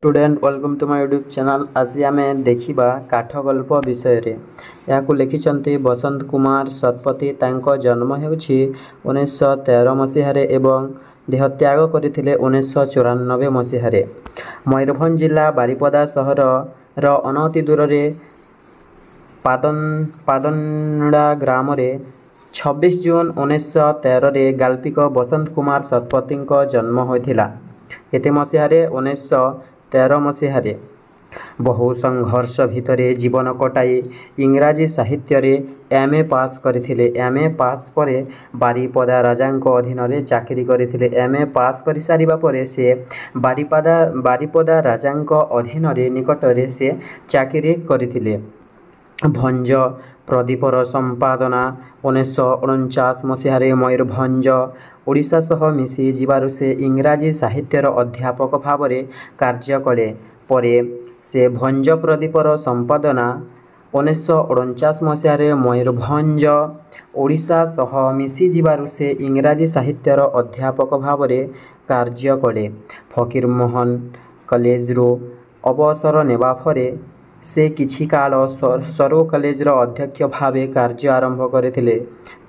Student welcome to my YouTube channel. आज आम देखा काठ गल्प विषय यहाँ लिखिं बसंत कुमार शतपथी। जन्म हो 1913 मसीह एवं देहत्याग करते 1994 मसीह। मयूरभंज जिला बारिपदा सहर अनति दूर पादनडा ग्राम 26 जून 1913 गाल्पिक बसंत कुमार शतपथी जन्म होता। केते मसीह 1913 मसीह। बहु संघर्ष भितर जीवन कटाई इंग्राजी साहित्य एमए पास करथिले। एमए पास पर बारिपदा राजा अधीन चाकरी करथिले। एमए पास कर सारिबा परे से बारिपदा राजा अधीन निकटरे से चाकरी करथिले। भंज प्रदीपर संपादना 1949 मसीह मयूरभंज ओडिशा सह मिसी जीवारु से इंग्राजी साहित्यर अध्यापक भाव कार्य कले। परे से भंज प्रदीपर संपादना 1949 मसीह मयूरभंज ओडिशा सह मिसी जीवारु से इंग्राजी साहित्यर अध्यापक भाव कार्य कले। फकीर मोहन कॉलेज अवसर नेबा फरे से किछि काल सरो कॉलेज अध्यक्ष भाव कार्य आरंभ करथिले।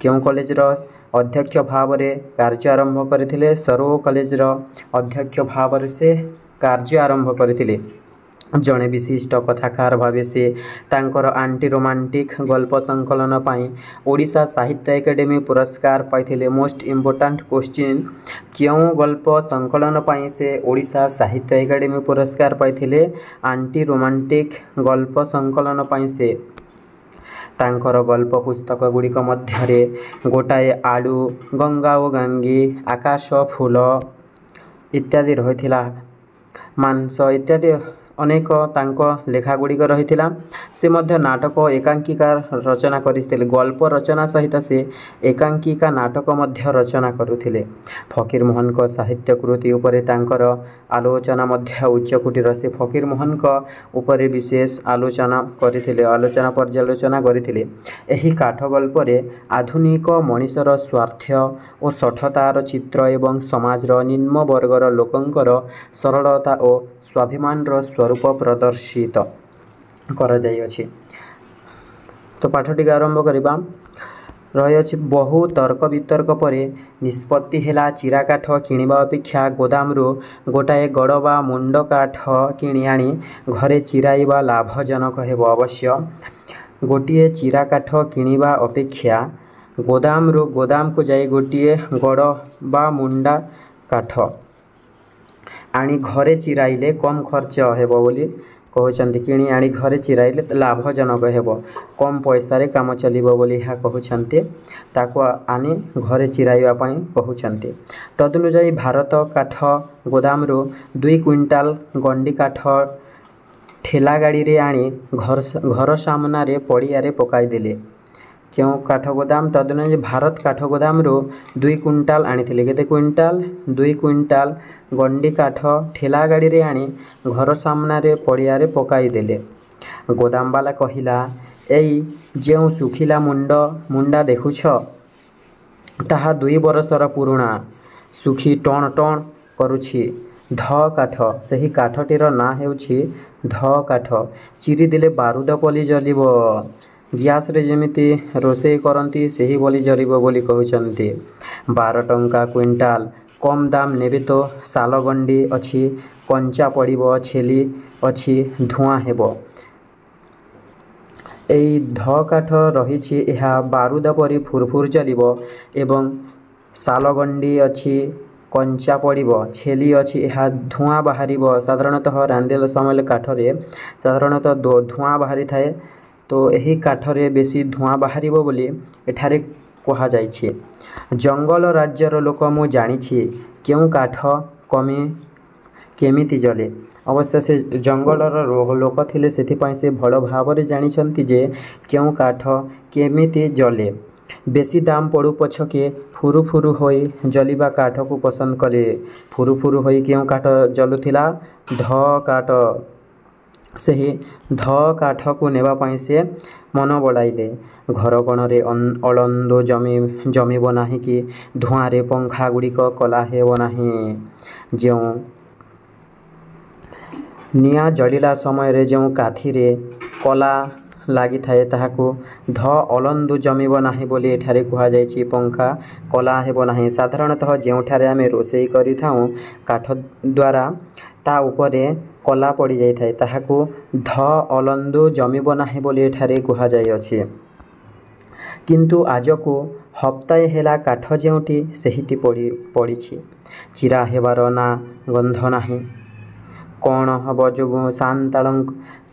क्यों कॉलेज अध्यक्ष भाव कार्य आरंभ करथिले? सरो कॉलेज अध्यक्ष भाव से कार्य आरंभ करथिले। जड़े विशिष्ट कथाकार भाव से तांकर आंटी रोमांटिक गल्प संकलन पाई ओडिशा साहित्य एकेडमी पुरस्कार पाइथिले। मोस्ट इम्पोर्टेंट क्वेश्चन, क्यों गल्प संकलन पाई से ओडिशा साहित्य एकेडमी पुरस्कार पाइथिले? आंटी रोमांटिक गल्प संकलन पाई से। तांकर गल्प पुस्तक गुड़िक मध्य गोटाए आलू, गंगा और गांगी, आकाश फूल इत्यादि रही। मांस इत्यादि अनेक लेखा गुड़िक रही। से मध्य नाटक एकांकिका रचना करते। गल्प रचना सहित से एकांकिका नाटक मध्य रचना करुथिले। फकीर मोहन को साहित्य कृति उपरे तांकर आलोचना मध्य उच्चकोटीर। से फकीर मोहन को उपरे विशेष आलोचना करथिले, आलोचना पर्यालोचना करथिले। एही काठ गल्प आधुनिक मनीषर स्वार्थ और सठतार चित्र एवं समाजर निम्न वर्गर लोकंकर सरलता और स्वाभिमान स्वरूप प्रदर्शित करा जाई अछि। तो पाठटी आरंभ करिबा। रही अछि बहु तर्क वितर्क पर निष्पत्ति हेला चिरा काठ किणिबा अपेक्षा गोदामरू गोटाए गड़ बा मुंड काठ किणी आनी घरे चिराइबा लाभजनक हेबो। अवश्य गोटिए चिरा काठ किणिबा अपेक्षा गोदाम को जाई गोटिए गड़ बा मुंडा काठ आनी घरे चिराइले कम खर्च हेबो बोली कहउचंती। किणी आनी घरे चिराइले लाभजनक हेबो, कम पैसा रे काम चलिबो बोली हा कहउचंती। ताको आनी घरे चिराइबा पई कहउचंती। तदनुसार भारत काठ गोदामरू 2 क्विंटाल गंडी काठ ठेला गाड़ी रे आनी घर सामना रे पड़िया रे पकाई देले। क्यों काठ गोदाम? तदनुसार भारत काठ गोदाम 2 क्विंटाल आनी थिले। केते क्विंटाल? 2 क्विंटाल गंडी काठ ठेला गाड़ी रे आनी घर सामना रे पड़िया रे पकाई देले। गोदाम वाला कहिला, एई जेउ सुखिला मुंडा देखुछ ताहा 2 बरसर पुरुणा, सुखी टण टण करुछि। ध काठ, सही काठटीर ना हेउछि ध काठ। चिरी देले बारूद पली जलिबो। गैस रे जेमिति रोषेई करंती सही बोली जरिबो बोली कहउचंती। 12 टंका क्विंटाल, कम दाम नेबे तो सालगंडी अछि, कंचा पड़िबो, छेली अछि, धुआं हेबो। एई ध काठ रहिछि एहा बारूद परी फुरफुर चलिबो एवं सालगंडी अछि, कंचा पड़िबो, छेली अछि, एहा धुआं बाहरिबो। साधारणतः रांदेल समय काठरे साधारणतः धुआं बाहरी थाए। तो यही काठरे बेसी धुआं बाहरिबो बोली एठारे कहा जाइछि। जंगल राज्यर लोक मु जानिछि क्यों काठ केमिति जले। अवश्य से जंगलर लोक थिले सेथिपाई से भल भावरे जानिछंती जे क्यों काठ केमिति जले। बेसी दाम पड़ू पछके फुरुफुरु होई जलिबा काठ को पसंद कले। फुरुफुरु होई क्यों काठ जलुथिला? ध काठ। सही ध काठ को नेबा पाई से मन बढ़ाइले। घर कोणरे अलंदो जमीब नाही कि धुआं रे पंखा गुड़िक कला हेब नाही। जो ନିଆଁ ଜଳିଲା ସମୟରେ ଯେଉଁ କାଠିରେ କଲା ଲାଗିଥାଏ ତାହାକୁ ଧ ଅଲନ୍ଦୁ ଜମିବ ନାହିଁ ବୋଲି ଏଠାରେ କୁହାଯାଇଛି। ପଙ୍ଖା କଲା ହେବ ନାହିଁ। ସାଧାରଣତଃ ଯେଉଁଠାରେ ଆମେ ରୋଷେଇ କରିଥାଉ କାଠ ଦ୍ୱାରା ତା ଉପରେ କଲା ପଡ଼ିଯାଇଥାଏ ତାହାକୁ ଧ ଅଲନ୍ଦୁ ଜମିବ ନାହିଁ ବୋଲି ଏଠାରେ କୁହାଯାଇଅଛି। କିନ୍ତୁ ଆଜକୁ ହପ୍ତାଏ ହେଲା କାଠ ଯେଉଁଠି ସେହିଟି ପଡ଼ିଛି। ଚିରା ହେବାର ନା ଗନ୍ଧ ନାହିଁ। କ'ଣ ହବ ଯୋଗୁଁ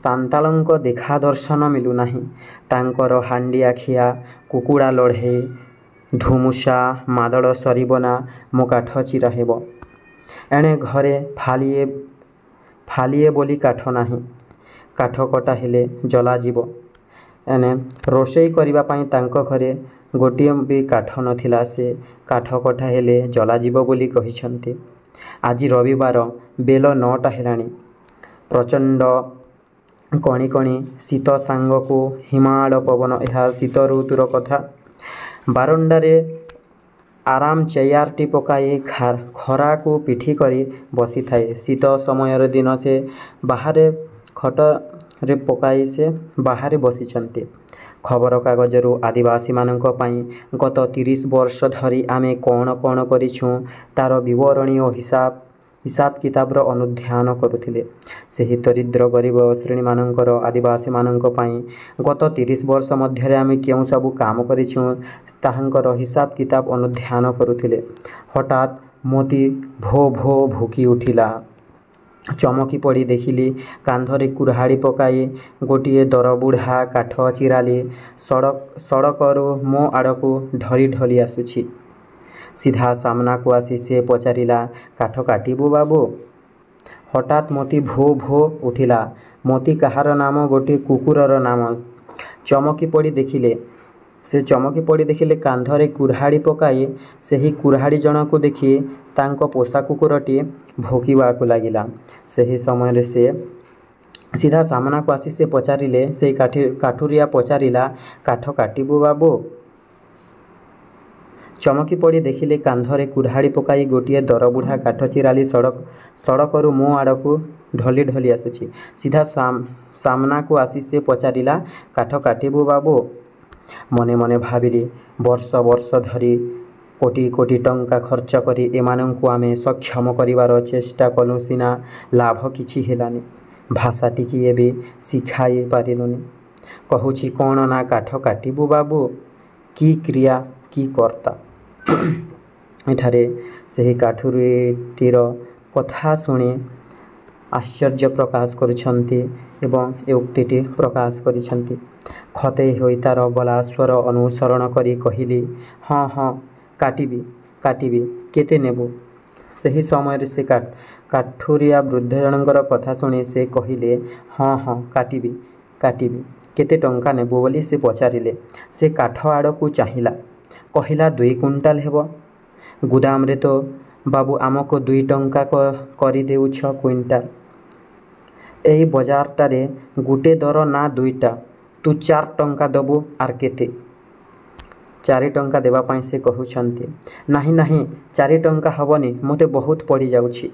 ସାନ୍ତାଳଙ୍କ ଦେଖା ଦର୍ଶନ ମିଳୁନାହିଁ। ତାଙ୍କର ହାଣ୍ଡିଆ ଖିଆ କୁକୁଡ଼ା ଲଢ଼େଇ ଧୁମୁସା ମାଦଳ ସରିବ ନା ମୋ କାଠ ଚିରା ହେବ। ଏଣେ ଘରେ ଫାଲିଏ ବୋଲି କାଠ ନାହିଁ। କାଠ କଟା ହେଲେ ଜଳାଯିବ। ଏଣେ ରୋଷେଇ କରିବା ପାଇଁ ତାଙ୍କ ଘରେ ଗୋଟିଏ ବି କାଠ ନଥିଲା। ସେ କାଠ କଟା ହେଲେ ଜଳାଯିବ ବୋଲି କହିଛନ୍ତି। ଆଜି ରବିବାର ବେଳ 9ଟା ହେଲାଣି। ପ୍ରଚଣ୍ଡ କଣିକଣି ଶୀତ ସାଙ୍ଗକୁ ହିମାଳ ପବନ। ଏହା ଶୀତ ଋତୁର କଥା। ବାରଣ୍ଡାରେ ଆରାମ ଚେୟାରଟି ପକାଇ ଖରାକୁ ପିଠି କରି ବସିଥାଏ। ଶୀତ ସମୟର ଦିନ ସେ ବାହାରେ ଖଟରେ ପକାଇ ସେ ବାହାରେ ବସିଛନ୍ତି। ଖବରକାଗଜରୁ ଆଦିବାସୀମାନଙ୍କ ପାଇଁ ଗତ 30 ବର୍ଷ ଧରି ଆମେ କ'ଣ କ'ଣ କରିଛୁଁ ତାର ବିବରଣୀ ଓ ହିସାବ କିତାବର ଅନୁଧ୍ୟାନ କରୁଥିଲେ। ସେହି ଦରିଦ୍ର ଗରିବ ଶ୍ରେଣୀମାନଙ୍କର ଆଦିବାସୀମାନଙ୍କ ପାଇଁ ଗତ 30 ବର୍ଷ ମଧ୍ୟରେ ଆମେ କେଉଁ ସବୁ କାମ କରିଛୁଁ ତାହାଙ୍କର ହିସାବ କିତାବ ଅନୁଧ୍ୟାନ କରୁଥିଲେ। ହଠାତ୍ ମୋତି ଭୋ ଭୋ ଭୁକି ଉଠିଲା। ଚମକି ପଡ଼ି ଦେଖିଲି କାନ୍ଧରେ କୁରାଢ଼ୀ ପକାଇ ଗୋଟିଏ ଦରବୁଢ଼ା କାଠ ଚିରାଲି ସଡ଼କରୁ ମୋ ଆଡ଼କୁ ଢଳି ଢଳି ଆସୁଛି। ସିଧା ସାମନାକୁ ଆସି ସେ ପଚାରିଲା, କାଠ କାଟିବୁ ବାବୁ? ହଠାତ୍ ମୋତି ଭୋ ଭୋ ଉଠିଲା। ମୋତି କାହାର ନାମ? ଗୋଟିଏ କୁକୁରର ନାମ। ଚମକି ପଡ଼ି ଦେଖିଲେ କାନ୍ଧରେ କୁରାଢ଼ୀ ପକାଇ ସେହି କୁରାଢ଼ୀ ଜଣକୁ ଦେଖି ତାଙ୍କ ପୋଷା କୁକୁରଟି ଭୋକିବାକୁ ଲାଗିଲା। ସେହି ସମୟରେ ସେ ସିଧା ସାମନାକୁ ଆସି ସେ ପଚାରିଲେ, ସେଇ କାଠୁରିଆ ପଚାରିଲା, କାଠ କାଟିବୁ ବାବୁ? ଚମକି ପଡ଼ି ଦେଖିଲେ କାନ୍ଧରେ କୁରାଢ଼ୀ ପକାଇ ଗୋଟିଏ ଦରବୁଢ଼ା କାଠ ଚିରାଲି ସଡ଼କରୁ ମୋ ଆଡ଼କୁ ଢଳି ଢଳି ଆସୁଛି। ସିଧା ସାମନାକୁ ଆସି ସେ ପଚାରିଲା, କାଠ କାଟିବୁ ବାବୁ? ମନେ ମନେ ଭାବିଲି, ବର୍ଷ ବର୍ଷ ଧରି କୋଟି କୋଟି ଟଙ୍କା ଖର୍ଚ୍ଚ କରି ଏମାନଙ୍କୁ ଆମେ ସକ୍ଷମ କରିବାର ଚେଷ୍ଟା କଲୁଁ ସିନା ଲାଭ କିଛି ହେଲାନି। ଭାଷା ଟିକିଏ ବି ଶିଖାଇ ପାରିଲୁନି। କହୁଛି କ'ଣ ନା କାଠ କାଟିବୁ ବାବୁ? କି କ୍ରିୟା କି କର୍ତ୍ତା? ଏଠାରେ ସେହି କାଠୁରିଟିର କଥା ଶୁଣି ଆଶ୍ଚର୍ଯ୍ୟ ପ୍ରକାଶ କରୁଛନ୍ତି ଏବଂ ଏ ଉକ୍ତିଟି ପ୍ରକାଶ କରିଛନ୍ତି। ଖତେଇ ହୋଇ ତାର ଗଲା ସ୍ୱର ଅନୁସରଣ କରି କହିଲି, ହଁ ହଁ କାଟିବି କେତେ ନେବୁ? ସେହି ସମୟରେ ସେ କାଠୁରିଆ ବୃଦ୍ଧ ଜଣଙ୍କର କଥା ଶୁଣି ସେ କହିଲେ, ହଁ ହଁ କାଟିବି କେତେ ଟଙ୍କା ନେବୁ ବୋଲି ସେ ପଚାରିଲେ। ସେ କାଠ ଆଡ଼କୁ ଚାହିଁଲା। କହିଲା, 2 କୁଇଣ୍ଟାଲ ହେବ। ଗୁଦାମରେ ତ ବାବୁ ଆମକୁ 2 ଟଙ୍କା କରିଦେଉଛ କୁଇଣ୍ଟାଲ। ଏଇ ବଜାରଟାରେ ଗୋଟେ ଦର ନା 2ଟା। ତୁ 4 ଟଙ୍କା ଦେବୁ ଆର୍ କେତେ? 4 ଟଙ୍କା ଦେବା ପାଇଁ ସେ କହୁଛନ୍ତି। ନାହିଁ 4 ଟଙ୍କା ହେବନି, ମୋତେ ବହୁତ ପଡ଼ିଯାଉଛି।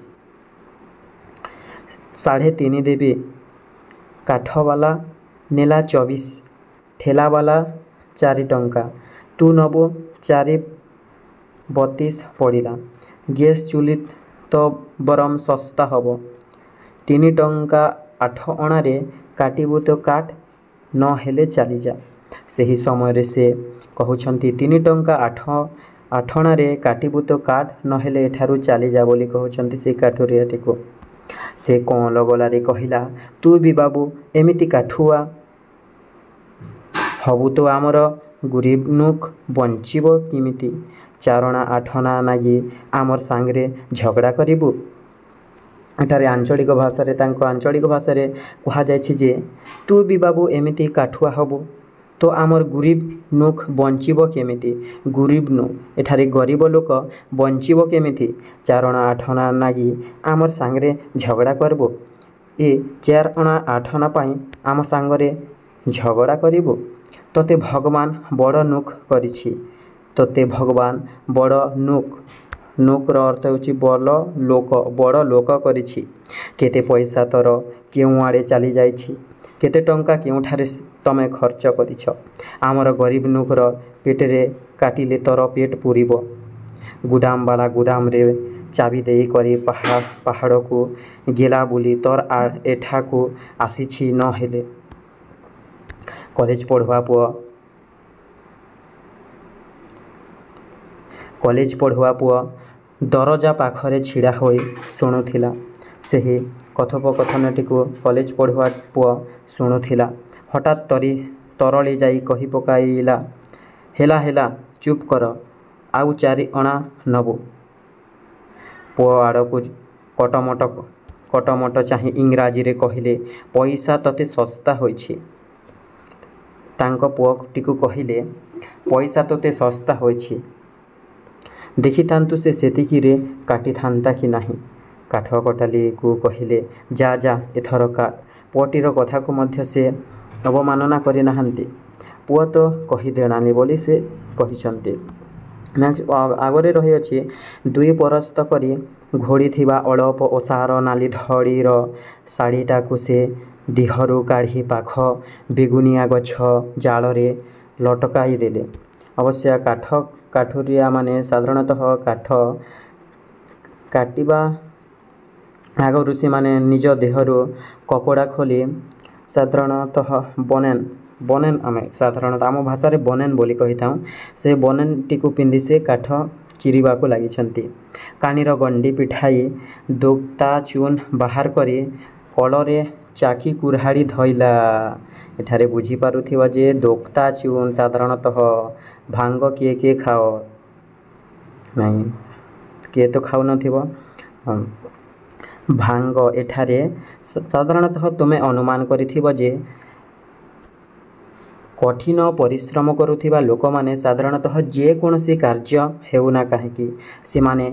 3.5 ଦେବି। କାଠବାଲା ନେଲା 24, ଠେଲାବାଲା 4 ଟଙ୍କା। ତୁ ନେବୁ 4.32 ପଡ଼ିଲା। ଗ୍ୟାସ୍ ଚୁଲି ତ ବରଂ ଶସ୍ତା ହେବ। 3 ଟଙ୍କା 8 ଅଣାରେ କାଟିବୁ ତ କାଟ, ନ ହେଲେ ଚାଲିଯା। ସେହି ସମୟରେ ସେ କହୁଛନ୍ତି, 3 ଟଙ୍କା 8 ଅଣାରେ କାଟିବୁ ତ କାଟ, ନ ହେଲେ ଏଠାରୁ ଚାଲିଯା ବୋଲି କହୁଛନ୍ତି ସେ କାଠୁରିଆଟିକୁ। ସେ କଅଁଳ ଗଳାରେ କହିଲା, ତୁ ବି ବାବୁ ଏମିତି କାଠୁଆ ହବୁ ତ ଆମର ଗରିବ ନୁକ ବଞ୍ଚିବ କିମିତି? 4 ଅଣା 8 ଅଣା ନାଗି ଆମର ସାଙ୍ଗରେ ଝଗଡ଼ା କରିବୁ? ଏଠାରେ ତାଙ୍କ ଆଞ୍ଚଳିକ ଭାଷାରେ କୁହାଯାଇଛି ଯେ, ତୁ ବି ବାବୁ ଏମିତି କାଠୁଆ ହବୁ ତ ଆମର ଗରିବ ନୁକ ବଞ୍ଚିବ କେମିତି? ଗରିବ ନୁକ ଏଠାରେ ଗରିବ ଲୋକ ବଞ୍ଚିବ କେମିତି? 4 ଅଣା 8 ଅଣା ନାଗି ଆମର ସାଙ୍ଗରେ ଝଗଡ଼ା କରିବୁ? ଏ 4 ଅଣା 8 ଅଣା ପାଇଁ ଆମ ସାଙ୍ଗରେ ଝଗଡ଼ା କରିବୁ? ତୋତେ ଭଗବାନ ବଡ଼ ନୁକ କରିଛି। ତୋତେ ଭଗବାନ ବଡ଼ ନୁକ ନୁକ୍ର ଅର୍ଥ ହେଉଛି ବଡ଼ ଲୋକ କରିଛି। କେତେ ପଇସା ତୋର କେଉଁଆଡ଼େ ଚାଲିଯାଇଛି? କେତେ ଟଙ୍କା କେଉଁଠାରେ ତମେ ଖର୍ଚ୍ଚ କରିଛ? ଆମର ଗରିବ ନୁକ୍ର ପେଟରେ କାଟିଲେ ତୋର ପେଟ ପୂରିବ। ଗୁଦାମବାଲା ଗୁଦାମରେ ଚାବି ଦେଇ କରି ପାହାଡ଼କୁ ଗେଲା ବୋଲି ତୋର ଏଠାକୁ ଆସିଛି ନ ହେଲେ। କଲେଜ ପଢ଼ୁଆ ପୁଅ ଦରଜା ପାଖରେ ଛିଡ଼ା ହୋଇ ଶୁଣୁଥିଲା। ସେହି କଥୋପକଥନଟିକୁ କଲେଜ ପଢ଼ୁଆ ପୁଅ ଶୁଣୁଥିଲା। ହଠାତ୍ ତରଳି ଯାଇ କହି ପକାଇଲା, ହେଲା ଚୁପ୍ କର, ଆଉ 4 ଅଣା ନବୁ। ପୁଅ ଆଡ଼କୁ କଟମଟ ଚାହିଁ ଇଂରାଜୀରେ କହିଲେ, ପଇସା ତତେ ଶସ୍ତା ହୋଇଛି। ତାଙ୍କ ପୁଅଟିକୁ କହିଲେ, ପଇସା ତୋତେ ଶସ୍ତା ହୋଇଛି। ଦେଖିଥାନ୍ତୁ ସେ ସେତିକିରେ କାଟିଥାନ୍ତା କି ନାହିଁ। କାଠ କଟାଳିକୁ କହିଲେ, ଯା ଏଥର କାଟ। ପୁଅଟିର କଥାକୁ ମଧ୍ୟ ସେ ଅବମାନନା କରି ନାହାନ୍ତି। ପୁଅ ତ କହିଦେଲାନି ବୋଲି ସେ କହିଛନ୍ତି। ଆଗରେ ରହିଅଛି 2 ପରସ୍ତ କରି ଘୋଡ଼ିଥିବା ଅଳପ ଓସାର ନାଲି ଧଡ଼ିର ଶାଢ଼ିଟାକୁ ସେ ଦିହରୁ କାଢ଼ି ପାଖ ବେଗୁନିଆ ଗଛ ଜାଳରେ ଲଟକାଇ ଦେଲେ। ଅବଶ୍ୟ କାଠୁରିଆମାନେ ସାଧାରଣତଃ କାଠ କାଟିବା ଆଗରୁ ସେମାନେ ନିଜ ଦେହରୁ କପଡ଼ା ଖୋଲି ସାଧାରଣତଃ ବନେନ୍ ଆମେ ସାଧାରଣତଃ ଆମ ଭାଷାରେ ବନେନ୍ ବୋଲି କହିଥାଉ। ସେ ବନେନ୍‌ଟିକୁ ପିନ୍ଧି ସେ କାଠ ଚିରିବାକୁ ଲାଗିଛନ୍ତି। କାନିର ଗଣ୍ଡି ଫିଟାଇ ଦୋକ୍ତା ଚୂନ ବାହାର କରି କଳରେ ଚାକି କୁରାଢ଼ି ଧଇଲା। ଏଠାରେ ବୁଝିପାରୁଥିବ ଯେ ଦୋକ୍ତା ଚୂନ ସାଧାରଣତଃ ଭାଙ୍ଗ କିଏ ଖାଅ ନାହିଁ? କିଏ ତ ଖାଉନଥିବ। ଭାଙ୍ଗ ଏଠାରେ ସାଧାରଣତଃ ତୁମେ ଅନୁମାନ କରିଥିବ ଯେ କଠିନ ପରିଶ୍ରମ କରୁଥିବା ଲୋକମାନେ ସାଧାରଣତଃ ଯେକୌଣସି କାର୍ଯ୍ୟ ହେଉନା କାହିଁକି ସେମାନେ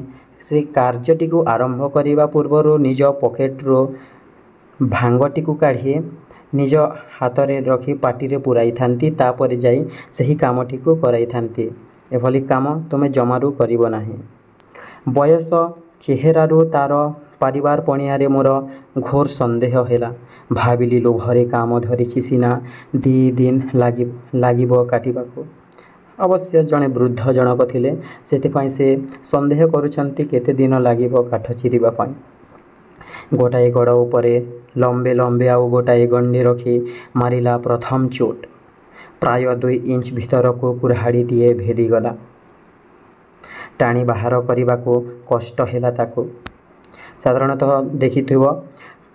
ସେ କାର୍ଯ୍ୟଟିକୁ ଆରମ୍ଭ କରିବା ପୂର୍ବରୁ ନିଜ ପକେଟରୁ ଭାଙ୍ଗଟିକୁ କାଢ଼ି ନିଜ ହାତରେ ରଖି ପାଟିରେ ପୂରାଇଥାନ୍ତି। ତାପରେ ଯାଇ ସେହି କାମଟିକୁ କରାଇଥାନ୍ତି। ଏଭଳି କାମ ତୁମେ ଜମାରୁ କରିବ ନାହିଁ। ବୟସ ଚେହେରାରୁ ତା'ର ପାରିବାର ପଣିଆରେ ମୋର ଘୋର ସନ୍ଦେହ ହେଲା। ଭାବିଲି ଲୋଭରେ କାମ ଧରିଛି ସିନା 2 ଦିନ ଲାଗିବ କାଟିବାକୁ। ଅବଶ୍ୟ ଜଣେ ବୃଦ୍ଧ ଜଣକ ଥିଲେ, ସେଥିପାଇଁ ସେ ସନ୍ଦେହ କରୁଛନ୍ତି କେତେ ଦିନ ଲାଗିବ କାଠ ଚିରିବା ପାଇଁ। ଗୋଟାଏ ଗୋଡ଼ ଉପରେ ଲମ୍ବେ ଆଉ ଗୋଟାଏ ଗଣ୍ଡି ରଖି ମାରିଲା ପ୍ରଥମ ଚୋଟ। ପ୍ରାୟ 2 ଇଞ୍ଚ ଭିତରକୁ କୁରାଢ଼ିଟିଏ ଭେଦିଗଲା। ଟାଣି ବାହାର କରିବାକୁ କଷ୍ଟ ହେଲା ତାକୁ। ସାଧାରଣତଃ ଦେଖିଥିବ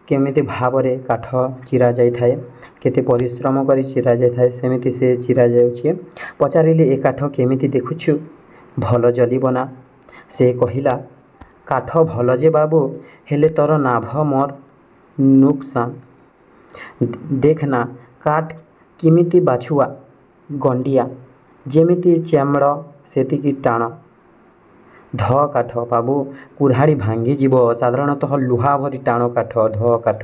କେମିତି ଭାବରେ କାଠ ଚିରା ଯାଇଥାଏ, କେତେ ପରିଶ୍ରମ କରି ଚିରା ଯାଇଥାଏ, ସେମିତି ସେ ଚିରା ଯାଉଛି। ପଚାରିଲି, ଏ କାଠ କେମିତି ଦେଖୁଛୁ? ଭଲ ଜଳିବ ନା? ସେ କହିଲା, କାଠ ଭଲ ଯେ ବାବୁ, ହେଲେ ତୋର ନାଭ ମୋର ନୁକ୍ସାନ। ଦେଖ ନା କାଠ କିମିତି ବାଛୁଆ, ଗଣ୍ଡିଆ, ଯେମିତି ଚେମଡ଼ ସେତିକି ଟାଣ। ଧ କାଠ ବାବୁ, କୁରାଢ଼ି ଭାଙ୍ଗିଯିବ। ସାଧାରଣତଃ ଲୁହା ଭଳି ଟାଣ କାଠ, ଧ କାଠ।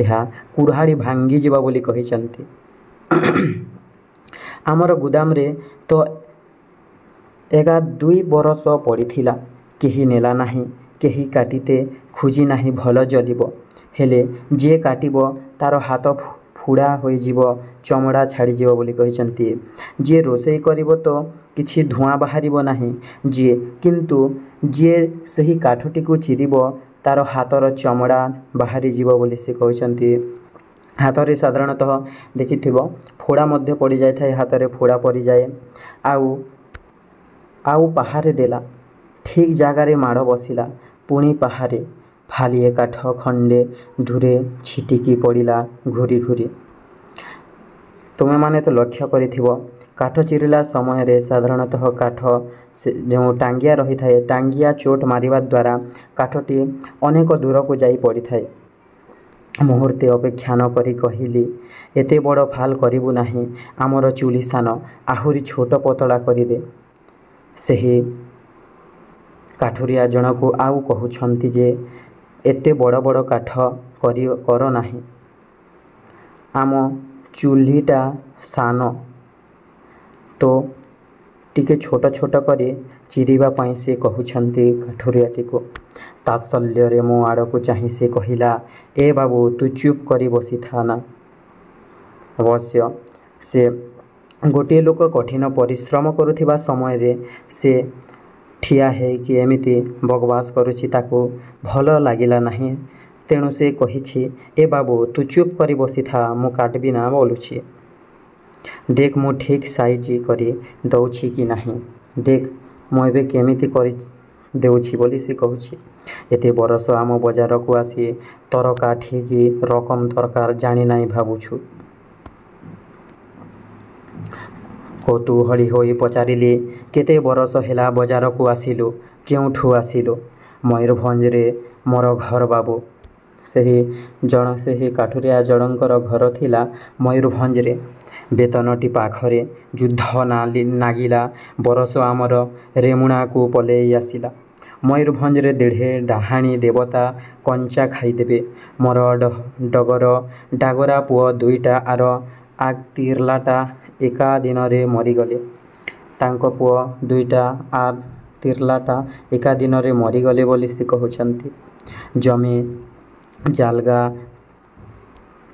ଏହା କୁରାଢ଼ି ଭାଙ୍ଗିଯିବ ବୋଲି କହିଛନ୍ତି। ଆମର ଗୁଦାମରେ ତ 2 ବରଷ ପଡ଼ିଥିଲା। କେହି ନେଲା ନାହିଁ। କେହି କାଟିତେ ଖୋଜି ନାହିଁ। ଭଲ ଜଳିବ। ହେଲେ ଯିଏ କାଟିବ ତା'ର ହାତ ଫୁଡ଼ା ହୋଇଯିବ, ଚମଡ଼ା ଛାଡ଼ିଯିବ ବୋଲି କହିଛନ୍ତି। ଯିଏ ରୋଷେଇ କରିବ ତ କିଛି ଧୂଆଁ ବାହାରିବ ନାହିଁ। କିନ୍ତୁ ଯିଏ ସେହି କାଠଟିକୁ ଚିରିବ ତା'ର ହାତର ଚମଡ଼ା ବାହାରିଯିବ ବୋଲି ସେ କହିଛନ୍ତି। ହାତରେ ସାଧାରଣତଃ ଦେଖିଥିବ ଫୋଡ଼ା ମଧ୍ୟ ପଡ଼ିଯାଇଥାଏ। ହାତରେ ଫୋଡ଼ା ପଡ଼ିଯାଏ। ଆଉ ପାହାରେ ଦେଲା। ଠିକ୍ ଜାଗାରେ ମାଡ଼ ବସିଲା। ପୁଣି ପାହାରେ। ଫାଳିଏ କାଠ ଖଣ୍ଡେ ଦୂରେ ଛିଟିକି ପଡ଼ିଲା ଘୂରି। ତୁମେମାନେ ତ ଲକ୍ଷ୍ୟ କରିଥିବ, କାଠ ଚିରିଲା ସମୟରେ ସାଧାରଣତଃ କାଠ ଯେଉଁ ଟାଙ୍ଗିଆ ରହିଥାଏ, ଟାଙ୍ଗିଆ ଚୋଟ ମାରିବା ଦ୍ୱାରା କାଠଟି ଅନେକ ଦୂରକୁ ଯାଇ ପଡ଼ିଥାଏ। ମୁହୂର୍ତ୍ତେ ଅପେକ୍ଷା ନ କରି କହିଲି, ଏତେ ବଡ଼ ଫାଲ୍ କରିବୁ ନାହିଁ। ଆମର ଚୁଲି ସାନ, ଆହୁରି ଛୋଟ ପତଳା କରିଦେ। ସେହି କାଠୁରିଆ ଜଣକୁ ଆଉ କହୁଛନ୍ତି ଯେ ଏତେ ବଡ଼ କାଠ କର ନାହିଁ। ଆମ ଚୁଲିଟା ସାନ ତ ଟିକେ ଛୋଟ କରି ଚିରିବା ପାଇଁ ସେ କହୁଛନ୍ତି କାଠୁରିଆଟିକୁ। ତାତ୍ସଲ୍ୟରେ ମୋ ଆଡ଼କୁ ଚାହିଁ ସେ କହିଲା, ଏ ବାବୁ, ତୁ ଚୁପ୍ କରି ବସିଥା ନା। ଅବଶ୍ୟ ସେ ଗୋଟିଏ ଲୋକ କଠିନ ପରିଶ୍ରମ କରୁଥିବା ସମୟରେ ସେ ଠିଆ ହେଇକି ଏମିତି ବକବାସ କରୁଛି ତାକୁ ଭଲ ଲାଗିଲା ନାହିଁ। ତେଣୁ ସେ କହିଛି, ଏ ବାବୁ, ତୁ ଚୁପ୍ କରି ବସିଥା, ମୁଁ କାଟିବି ନା ବୋଲୁଛି। ଦେଖ ମୁଁ ଠିକ୍ ସାଇଜ କରି ଦେଉଛି କି ନାହିଁ। ଦେଖ ମୁଁ ଏବେ କେମିତି କରି ଦେଉଛି ବୋଲି ସେ କହୁଛି। ଏତେ ବରଷ ଆମ ବଜାରକୁ ଆସି ତରକା ଠିକ୍ ରକମ ଦରକାର ଜାଣିନାହିଁ ଭାବୁଛୁ। କୌତୂହଳୀ ହୋଇ ପଚାରିଲି, କେତେ ବରଷ ହେଲା ବଜାରକୁ ଆସିଲୁ? କେଉଁଠୁ ଆସିଲୁ? ମୟୂରଭଞ୍ଜରେ ମୋର ଘର ବାବୁ। ସେହି କାଠୁରିଆ ଜଣଙ୍କର ଘର ଥିଲା ମୟୂରଭଞ୍ଜରେ। ବେତନଟୀ ପାଖରେ ଯୁଦ୍ଧ ନାଗିଲା ବରଷ ଆମର ରେମୁଣାକୁ ପଲେଇ ଆସିଲା। ମୟୂରଭଞ୍ଜରେ ଦେଢ଼େ ଡାହାଣୀ ଦେବତା କଞ୍ଚା ଖାଇଦେବେ। ମୋର ଡଗରା ପୁଅ ଦୁଇଟା ଆର ତିର୍ଲାଟା ଏକା ଦିନରେ ମରିଗଲେ। ତାଙ୍କ ପୁଅ ଦୁଇଟା ଆର ତିର୍ଲାଟା ଏକା ଦିନରେ ମରିଗଲେ ବୋଲି ସେ କହୁଛନ୍ତି। ଜମି ଜାଲଗା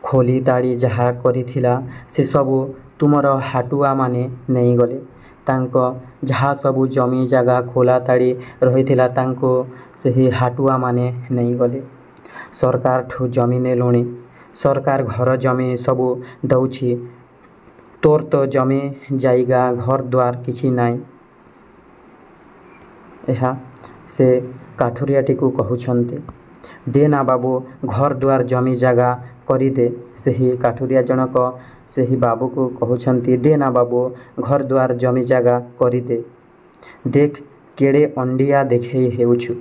ଖୋଲିତାଳି ଯାହା କରିଥିଲା ସେସବୁ ତୁମର ହାଟୁଆମାନେ ନେଇଗଲେ। ତାଙ୍କ ଯାହା ସବୁ ଜମି ଜାଗା ଖୋଲାତାଳି ରହିଥିଲା ତାଙ୍କୁ ସେହି ହାଟୁଆମାନେ ନେଇଗଲେ। ସରକାରଠୁ ଜମି ନେଲୁଣି। ସରକାର ଘର ଜମି ସବୁ ଦଉଛି। ତୋର ତ ଜମି ଜାଇଗା ଘରଦ୍ୱାର କିଛି ନାହିଁ। ଏହା ସେ କାଠୁରିଆଟିକୁ କହୁଛନ୍ତି। ଦେ ନା ବାବୁ, ଘରଦ୍ୱାର ଜମି ଜାଗା କରିଦେ। ସେହି କାଠୁରିଆ ଜଣକ ସେହି ବାବୁକୁ କହୁଛନ୍ତି, ଦେ ନା ବାବୁ, ଘରଦ୍ୱାର ଜମି ଜାଗା କରିଦେ। ଦେଖ କେଡ଼େ ଅଣ୍ଡିଆ ଦେଖେଇ ହେଉଛୁ।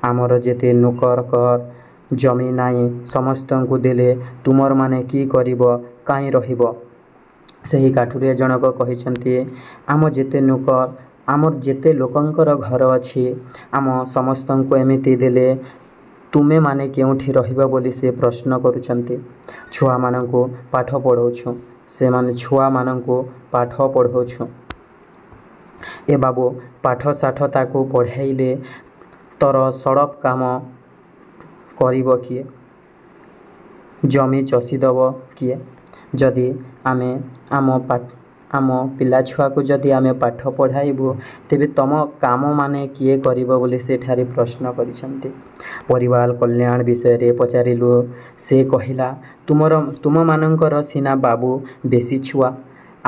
ଆମର ଯେତେ ନୁକରକର ଜମି ନାହିଁ ସମସ୍ତଙ୍କୁ ଦେଲେ ତୁମରମାନେ କି କରିବ, କାହିଁ ରହିବ? ସେହି କାଠୁରିଆ ଜଣକ କହିଛନ୍ତି, ଆମର ଯେତେ ଲୋକଙ୍କର ଘର ଅଛି ଆମ ସମସ୍ତଙ୍କୁ ଏମିତି ଦେଲେ ତୁମେମାନେ କେଉଁଠି ରହିବ ବୋଲି ସେ ପ୍ରଶ୍ନ କରୁଛନ୍ତି। ଛୁଆମାନଙ୍କୁ ପାଠ ପଢ଼ଉଛୁ। ସେମାନେ ଛୁଆମାନଙ୍କୁ ପାଠ ପଢ଼ଉଛୁ। ଏ ବାବୁ, ପାଠଶାଠ ତାକୁ ପଢ଼େଇଲେ ତୋର ସଡ଼ପ କାମ କରିବ କିଏ? ଜମି ଚଷିଦବ କିଏ? ଯଦି ଆମେ ଆମ ପିଲାଛୁଆକୁ ଯଦି ଆମେ ପାଠ ପଢ଼ାଇବୁ ତେବେ ତମ କାମମାନେ କିଏ କରିବ ବୋଲି ସେଠାରେ ପ୍ରଶ୍ନ କରିଛନ୍ତି। ପରିବାର କଲ୍ୟାଣ ବିଷୟରେ ପଚାରିଲୁ। ସେ କହିଲା, ତୁମମାନଙ୍କର ସିନା ବାବୁ ବେଶୀ ଛୁଆ।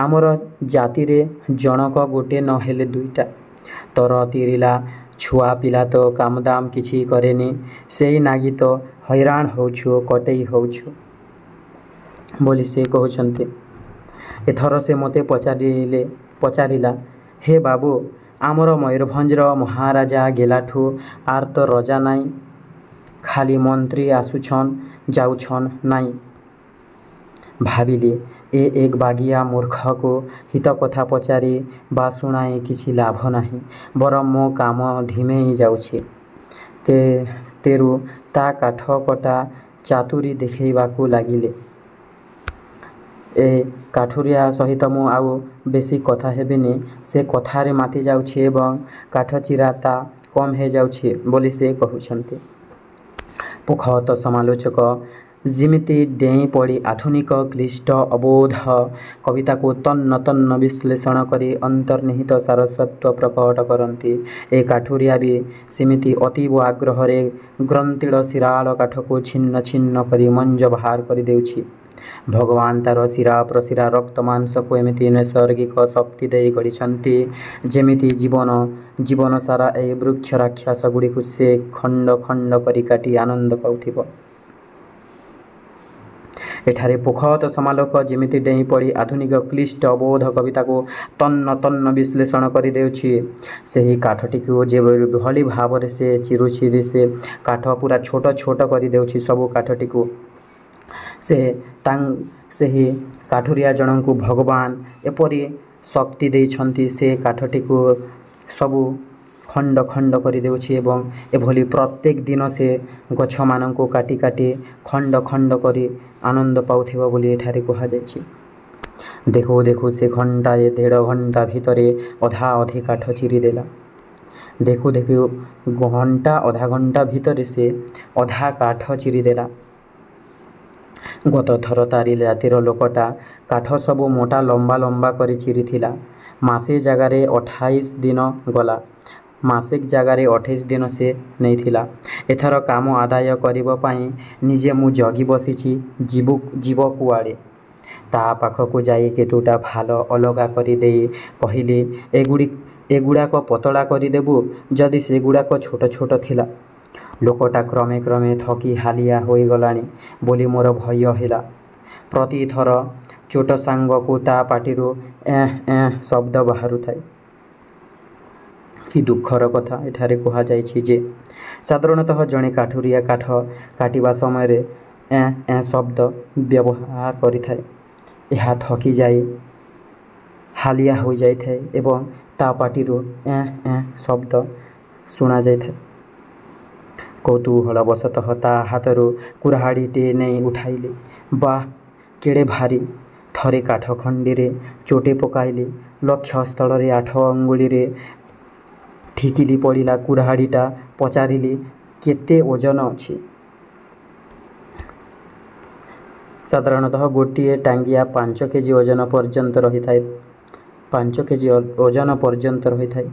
ଆମର ଜାତିରେ ଜଣକ ଗୋଟେ ନହେଲେ ଦୁଇଟା। ତୋର ତିରିଲା ଛୁଆ ପିଲା ତ କାମଦାମ କିଛି କରେନି। ସେଇ ନାଗି ତ ହଇରାଣ ହେଉଛୁ, କଟେଇ ହେଉଛୁ ବୋଲି ସେ କହୁଛନ୍ତି। ଏଥର ସେ ମୋତେ ପଚାରିଲା, ହେ ବାବୁ, ଆମର ମୟୂରଭଞ୍ଜର ମହାରାଜା ଗେଲାଠୁ ଆର ତ ରଜା ନାହିଁ। ଖାଲି ମନ୍ତ୍ରୀ ଆସୁଛନ୍ ଯାଉଛନ୍ ନାହିଁ। ଭାବିଲି ଏକ ବାଗିଆ ମୂର୍ଖକୁ ହିତକଥା ପଚାରି ବା ଶୁଣାଇ କିଛି ଲାଭ ନାହିଁ। ବରଂ ମୋ କାମ ଧିମେଇ ଯାଉଛି। ତେରୁ ତା କାଠକଟା ଚାତୁରୀ ଦେଖେଇବାକୁ ଲାଗିଲେ। ଏ କାଠୁରିଆ ସହିତ ମୁଁ ଆଉ ବେଶୀ କଥା ହେବିନି। ସେ କଥାରେ ମାତି ଯାଉଛି ଏବଂ କାଠଚିରା ତା କମ୍ ହେଇଯାଉଛି ବୋଲି ସେ କହୁଛନ୍ତି। ପୋଖତ ସମାଲୋଚକ ଯେମିତି ଡେଇଁ ପଡ଼ି ଆଧୁନିକ କ୍ଳିଷ୍ଟ ଅବୋଧ କବିତାକୁ ତନ୍ନ ତନ୍ନ ବିଶ୍ଳେଷଣ କରି ଅନ୍ତର୍ନିହିତ ସାରସ୍ୱତ ପ୍ରକଟ କରନ୍ତି, ଏ କାଠୁରିଆ ବି ସେମିତି ଅତୀବ ଆଗ୍ରହରେ ଗ୍ରନ୍ଥିଳ ଶିରାଳ କାଠକୁ ଛିନ୍ନ ଛିନ୍ନ କରି ମଞ୍ଜ ବାହାର କରି ଦେଉଛି। ଭଗବାନ ତାର ଶିରା ପ୍ରଶିରା ରକ୍ତ ମାଂସକୁ ଏମିତି ନୈସର୍ଗିକ ଶକ୍ତି ଦେଇ ଗଢ଼ିଛନ୍ତି ଯେମିତି ଜୀବନ ସାରା ଏହି ବୃକ୍ଷ ରାକ୍ଷସଗୁଡ଼ିକୁ ସେ ଖଣ୍ଡ ଖଣ୍ଡ କରି କାଟି ଆନନ୍ଦ ପାଉଥିବ। ଏଠାରେ ପୋଖତ ସମାଲୋଚକ ଯେମିତି ଡେଇଁ ପଡ଼ି ଆଧୁନିକ କ୍ଳିଷ୍ଟ ଅବୋଧ କବିତାକୁ ତନ୍ନ ତନ୍ନ ବିଶ୍ଳେଷଣ କରି ଦେଉଛି। ସେହି କାଠଟିକୁ ଯେଭଳି ଭାବରେ ସେ ଚିରୁଛି, ସେ କାଠ ପୁରା ଛୋଟ ଛୋଟ କରି ଦେଉଛି ସବୁ କାଠଟିକୁ। ସେହି କାଠୁରିଆ ଜଣଙ୍କୁ ଭଗବାନ ଏପରି ଶକ୍ତି ଦେଇଛନ୍ତି ସେ କାଠଟିକୁ ସବୁ ଖଣ୍ଡ ଖଣ୍ଡ କରି ଦେଉଛି ଏବଂ ଏଭଳି ପ୍ରତ୍ୟେକ ଦିନ ସେ ଗଛମାନଙ୍କୁ କାଟି କାଟି ଖଣ୍ଡ ଖଣ୍ଡ କରି ଆନନ୍ଦ ପାଉଥିବ ବୋଲି ଏଠାରେ କୁହାଯାଇଛି। ଦେଖୁ ଦେଖୁ ସେ ଘଣ୍ଟାଏ ଦେଢ଼ ଘଣ୍ଟା ଭିତରେ ଅଧା ଅଧି କାଠ ଚିରି ଦେଲା। ଦେଖୁ ଦେଖୁ ଘଣ୍ଟା ଅଧା ଘଣ୍ଟା ଭିତରେ ସେ ଅଧା କାଠ ଚିରିଦେଲା। ଗତ ଥର ତାରି ରାତିର ଲୋକଟା କାଠ ସବୁ ମୋଟା ଲମ୍ବା ଲମ୍ବା କରି ଚିରିଥିଲା। ମାସେ ଜାଗାରେ 28 ଦିନ ଗଲା। ମାସେ ଜାଗାରେ 28 ଦିନ ସେ ନେଇଥିଲା। ଏଥର କାମ ଆଦାୟ କରିବା ପାଇଁ ନିଜେ ମୁଁ ଜଗି ବସିଛି। ଯିବ କୁଆଡ଼େ? ତା ପାଖକୁ ଯାଇ କେତୁଟା ଫାଲ ଅଲଗା କରି ଦେଇ କହିଲି, ଏଗୁଡ଼ାକ ପତଳା କରିଦେବୁ ଯଦି ସେଗୁଡ଼ାକ ଛୋଟ ଛୋଟ ଥିଲା। ଲୋକଟା କ୍ରମେ କ୍ରମେ ଥକି ହାଲିଆ ହୋଇଗଲାଣି ବୋଲି ମୋର ଭୟ ହେଲା। ପ୍ରତିଥର ଚୋଟ ସାଙ୍ଗକୁ ତା ପାଟିରୁ ଏଁ ଏଁ ଶବ୍ଦ ବାହାରୁଥାଏ। କି ଦୁଃଖର କଥା, ଏଠାରେ କୁହାଯାଇଛି ଯେ ସାଧାରଣତଃ ଜଣେ କାଠୁରିଆ କାଠ କାଟିବା ସମୟରେ ଏଁ ଏଁ ଶବ୍ଦ ବ୍ୟବହାର କରିଥାଏ। ଏହା ଥକିଯାଇ ହାଲିଆ ହୋଇଯାଇଥାଏ ଏବଂ ତା ପାଟିରୁ ଏଁ ଏଁ ଶବ୍ଦ ଶୁଣାଯାଇଥାଏ। କୌତୂହଳବଶତଃ ତା ହାତରୁ କୁରାଢ଼ୀଟିଏ ନେଇ ଉଠାଇଲି। ବାଃ, କେଡ଼େ ଭାରୀ! ଥରେ କାଠ ଖଣ୍ଡିରେ ଚୋଟେ ପକାଇଲି। ଲକ୍ଷ୍ୟସ୍ଥଳରେ 8 ଅଙ୍ଗୁଳିରେ ଠିକିଲି ପଡ଼ିଲା କୁରାଢ଼ୀଟା। ପଚାରିଲି, କେତେ ଓଜନ ଅଛି? ସାଧାରଣତଃ ଗୋଟିଏ ଟାଙ୍ଗିଆ 5 କେଜି ଓଜନ ପର୍ଯ୍ୟନ୍ତ ରହିଥାଏ। 5 କେଜି ଓଜନ ପର୍ଯ୍ୟନ୍ତ ରହିଥାଏ।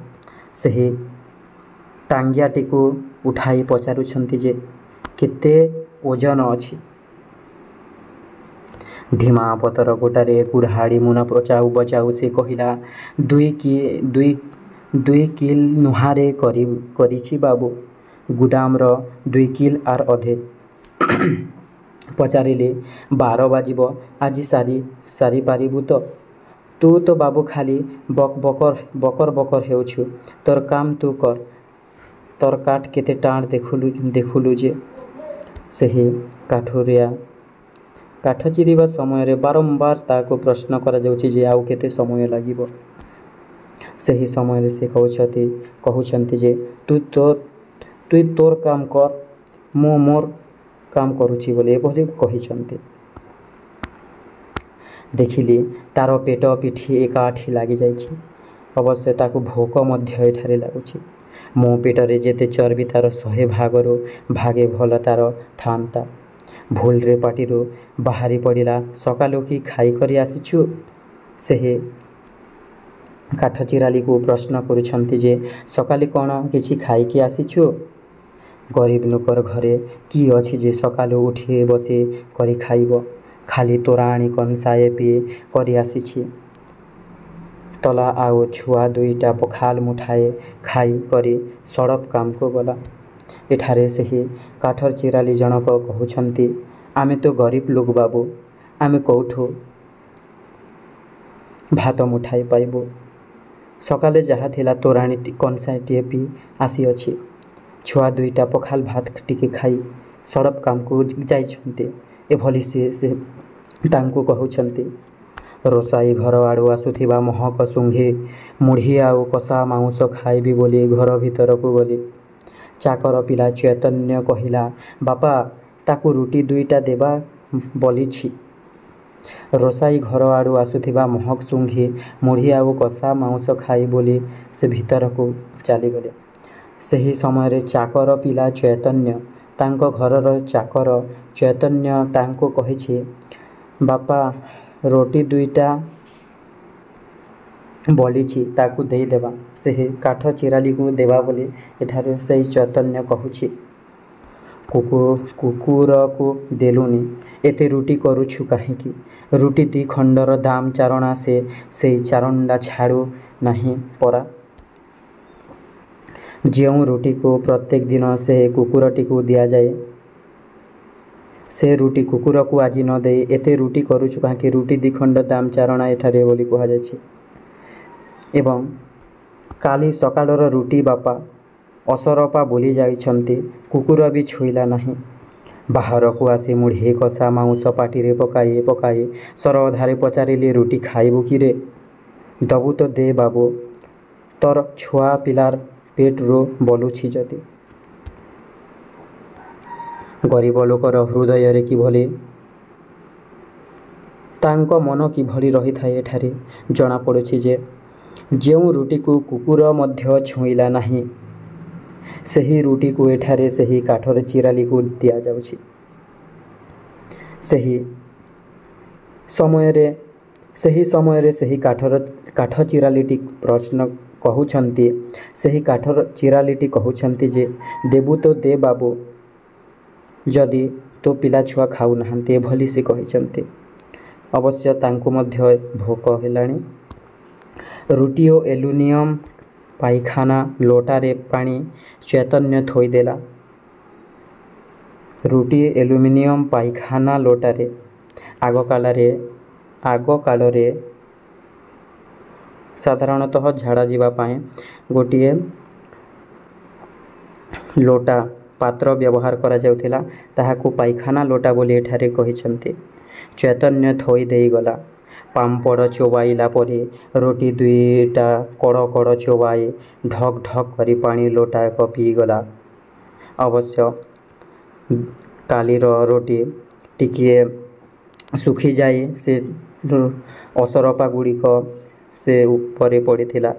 ସେହି ଟାଙ୍ଗିଆଟିକୁ ଉଠାଇ ପଚାରୁଛନ୍ତି ଯେ କେତେ ଓଜନ ଅଛି? ଢିମା ପତର ଗୋଟାରେ କୁରାଢ଼ୀ ମୁନ ବଚାଉ ବଚାଉ ସେ କହିଲା, 2 କିଲ ଲୁହାରେ କରିଛି ବାବୁ। ଗୁଦାମର 2 କିଲ ଆର୍ ଅଧେ। ପଚାରିଲି, 12 ବାଜିବ, ଆଜି ସାରିପାରିବୁ ତ? ତୁ ତ ବାବୁ ଖାଲି ବକର ବକର ହେଉଛୁ। ତୋର କାମ ତୁ କର। ତୋର କାଠ କେତେ ଟାଣ ଦେଖିଲୁ ଯେ? ସେହି କାଠୁରିଆ କାଠ ଚିରିବା ସମୟରେ ବାରମ୍ବାର ତାକୁ ପ୍ରଶ୍ନ କରାଯାଉଛି ଯେ ଆଉ କେତେ ସମୟ ଲାଗିବ। ସେହି ସମୟରେ ସେ କହୁଛନ୍ତି ଯେ ତୁ ତୋର କାମ କର, ମୁଁ ମୋର କାମ କରୁଛି ବୋଲି ଏଭଳି କହିଛନ୍ତି। ଦେଖିଲି ତାର ପେଟ ପିଠି ଏକାଠି ଲାଗିଯାଇଛି। ଅବଶ୍ୟ ତାକୁ ଭୋକ ମଧ୍ୟ ଏଠାରେ ଲାଗୁଛି। ମୋ ପେଟରେ ଯେତେ ଚର୍ବି ତାର 100 ଭାଗରୁ ଭାଗେ ଭଲ ତାର ଥାନ୍ତା। ଭୁଲରେ ପାଟିରୁ ବାହାରି ପଡ଼ିଲା, ସକାଳୁ କି ଖାଇକରି ଆସିଛୁ? ସେହି କାଠଚିରାଲିକୁ ପ୍ରଶ୍ନ କରୁଛନ୍ତି ଯେ ସକାଳେ କ'ଣ କିଛି ଖାଇକି ଆସିଛୁ? ଗରିବ ଲୋକର ଘରେ କି ଅଛି ଯେ ସକାଳୁ ଉଠି ବସି କରି ଖାଇବ? ଖାଲି ତୋରାଣି କଂସାଏ ପିଇ କରି ଆସିଛି। ତଲା ଆଉ ଛୁଆ 2ଟା ପଖାଲ ମୁଠାଏ ଖାଇ କରି ସଡ଼କ କାମକୁ ଗଲା। ଏଠାରେ ସେହି କାଠଚିରାଲି ଜଣକ କହୁଛନ୍ତି, ଆମେ ତ ଗରିବ ଲୋକ ବାବୁ, ଆମେ କେଉଁଠୁ ଭାତ ମୁଠାଏ ପାଇବୁ? ସକାଳେ ଯାହା ଥିଲା ତୋରାଣି କଂସାଏଟିଏ ପିଇ ଆସିଅଛି। ଛୁଆ 2ଟା ପଖାଲ ଭାତ ଟିକେ ଖାଇ ସଡ଼କ କାମକୁ ଯାଇଛନ୍ତି। ଏଭଳି ସେ ତାଙ୍କୁ କହୁଛନ୍ତି। ରୋଷାଇ ଘର ଆଡ଼ୁ ଆସୁଥିବା ମହକ ଶୁଙ୍ଘି ମୁଢ଼ି ଆଉ କଷା ମାଉଁସ ଖାଇବି ବୋଲି ଘର ଭିତରକୁ ଗଲି। ଚାକର ପିଲା ଚୈତନ୍ୟ କହିଲା, ବାପା, ତାକୁ ରୁଟି 2ଟା ଦେବା ବୋଲିଛି। ରୋଷାଇ ଘର ଆଡ଼ୁ ଆସୁଥିବା ମହକ ଶୁଙ୍ଘି ମୁଢ଼ି ଆଉ କଷା ମାଉଁସ ଖାଇ ବୋଲି ସେ ଭିତରକୁ ଚାଲିଗଲେ। ସେହି ସମୟରେ ଚାକର ପିଲା ଚୈତନ୍ୟ, ତାଙ୍କ ଘରର ଚାକର ଚୈତନ୍ୟ ତାଙ୍କୁ କହିଛି, ବାପା, ରୁଟି 2ଟା ବୋଲିଛି, ତାକୁ ଦେଇଦେବା। ସେହି କାଠଚିରାଲିକୁ ଦେବା ବୋଲି ଏଠାରେ ସେହି ଚୈତନ୍ୟ କହୁଛି। କୁକୁରକୁ ଦେଲୁନି, ଏତେ ରୁଟି କରୁଛୁ କାହିଁକି? ରୁଟି 2 ଖଣ୍ଡର ଦାମ 4 ଅଣା। ସେଇ 4 ଅଣା ଛାଡ଼ୁ ନାହିଁ ପରା। ଯେଉଁ ରୁଟିକୁ ପ୍ରତ୍ୟେକ ଦିନ ସେ କୁକୁରଟିକୁ ଦିଆଯାଏ, ସେ ରୁଟି କୁକୁରକୁ ଆଜି ନ ଦେଇ ଏତେ ରୁଟି କରୁଛୁ କାହିଁକି? ରୁଟି 2 ଖଣ୍ଡ ଦାମ 4 ଅଣା ଏଠାରେ ବୋଲି କୁହାଯାଇଛି। ଏବଂ କାଲି ସକାଳର ରୁଟି ବାପା ଅସରପା ଭୁଲି ଯାଇଛନ୍ତି। କୁକୁର ବି ଛୁଇଁଲା ନାହିଁ। ବାହାରକୁ ଆସି ମୁଢ଼ି କଷା ମାଉଁସ ପାଟିରେ ପକାଇ ସରଅଧାରେ ପଚାରିଲି, ରୁଟି ଖାଇବୁ କିରେ? ଦବୁ ତ ଦେ ବାବୁ, ତୋର ଛୁଆ ପିଲାର ପେଟରୁ ବୋଲୁଛି ଯଦି। ଗରିବ ଲୋକର ହୃଦୟରେ କିଭଳି, ତାଙ୍କ ମନ କିଭଳି ରହିଥାଏ ଏଠାରେ ଜଣାପଡ଼ୁଛି ଯେ ଯେଉଁ ରୁଟିକୁ କୁକୁର ମଧ୍ୟ ଛୁଇଁଲା ନାହିଁ, ସେହି ରୁଟିକୁ ଏଠାରେ ସେହି କାଠର ଚିରାଲିକୁ ଦିଆଯାଉଛି। ସେହି ସମୟରେ ସେହି କାଠ ଚିରାଲିଟି ପ୍ରଶ୍ନ କହୁଛନ୍ତି ସେହି କାଠର ଚିରାଲିଟି କହୁଛନ୍ତି ଯେ ଦେବୁ ତ ଦେ ବାବୁ, ଯଦି ତୋ ପିଲାଛୁଆ ଖାଉନାହାନ୍ତି ଏଭଳି ସେ କହିଛନ୍ତି। ଅବଶ୍ୟ ତାଙ୍କୁ ମଧ୍ୟ ଭୋକ ହେଲାଣି। ରୁଟି ଓ ଆଲୁମିନିୟମ ପାଇଖାନା ଲୋଟାରେ ପାଣି ଚୈତନ୍ୟ ଥୋଇଦେଲା। ରୁଟି ଆଲୁମିନିୟମ ପାଇଖାନା ଲୋଟାରେ। ଆଗକାଳରେ ସାଧାରଣତଃ ଝାଡ଼ା ଯିବା ପାଇଁ ଗୋଟିଏ ଲୋଟା ପାତ୍ର ବ୍ୟବହାର କରାଯାଉଥିଲା। ତାହାକୁ ପାଇଖାନା ଲୋଟା ବୋଲି ଏଠାରେ କହିଛନ୍ତି। ଚୈତନ୍ୟ ଥୋଇ ଦେଇଗଲା। ପାମ୍ପଡ଼ ଚୋବାଇଲା ପରି ରୁଟି ଦୁଇଟା କଡ଼ କଡ଼ ଚୋବାଇ ଢକ୍ ଢକ୍ କରି ପାଣି ଲୋଟାକ ପିଇଗଲା। ଅବଶ୍ୟ କାଲିର ରୁଟି ଟିକିଏ ଶୁଖିଯାଇ ସେ ଅସରପା ଗୁଡ଼ିକ ସେ ଉପରେ ପଡ଼ିଥିଲା।